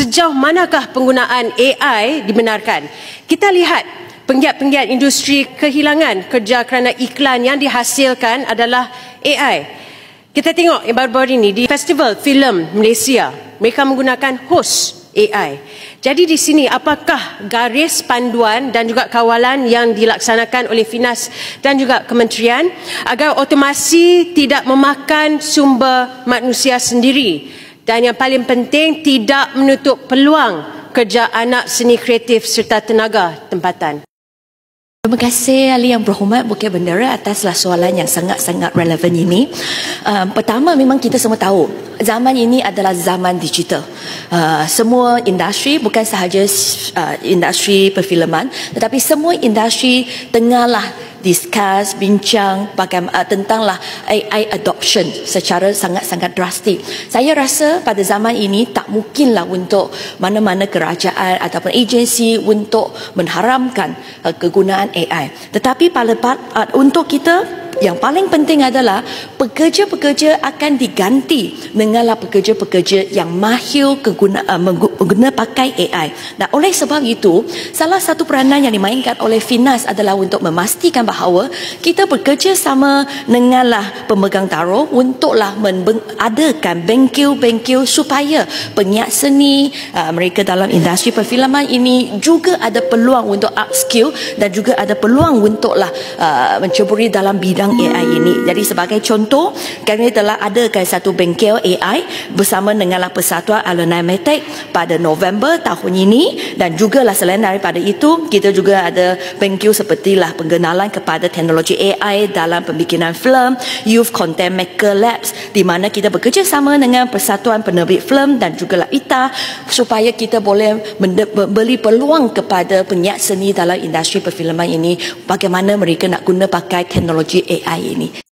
sejauh manakah penggunaan AI dibenarkan? Kita lihat penggiat-penggiat industri kehilangan kerja kerana iklan yang dihasilkan adalah AI. Kita tengok yang baru-baru ini di Festival Filem Malaysia, mereka menggunakan host AI. Jadi di sini apakah garis panduan dan juga kawalan yang dilaksanakan oleh Finas dan juga kementerian agar otomasi tidak memakan sumber manusia sendiri, dan yang paling penting tidak menutup peluang kerja anak seni kreatif serta tenaga tempatan? Terima kasih ahli yang berhormat Bukit Bendera ataslah soalan yang sangat-sangat relevan ini. Pertama, memang kita semua tahu zaman ini adalah zaman digital. Semua industri, bukan sahaja industri perfilman, tetapi semua industri tengahlah discuss, bincang tentanglah AI adoption secara sangat-sangat drastik. Saya rasa pada zaman ini tak mungkinlah untuk mana-mana kerajaan ataupun agensi untuk mengharamkan kegunaan AI. Tetapi untuk kita, yang paling penting adalah pekerja-pekerja akan diganti denganlah pekerja-pekerja yang mahir mengguna pakai AI. Dan oleh sebab itu, salah satu peranan yang dimainkan oleh Finas adalah untuk memastikan bahawa kita bekerja sama denganlah pemegang taruh untuklah adakan bengkel-bengkel supaya pengiat seni mereka dalam industri perfilman ini juga ada peluang untuk upskill dan juga ada peluang untuklah menceburi dalam bidang AI ini. Jadi sebagai contoh, kami telah adakan satu bengkel AI bersama denganlah Persatuan Alumni Matek pada November tahun ini, dan juga lah selain daripada itu, kita juga ada bengkel sepertilah pengenalan kepada teknologi AI dalam pembikinan filem, Youth Content Maker Labs, di mana kita bekerja sama dengan Persatuan Penerbit Filem dan juga lah ITA supaya kita boleh beri peluang kepada penyiar seni dalam industri perfilman ini bagaimana mereka nak guna pakai teknologi AI ini.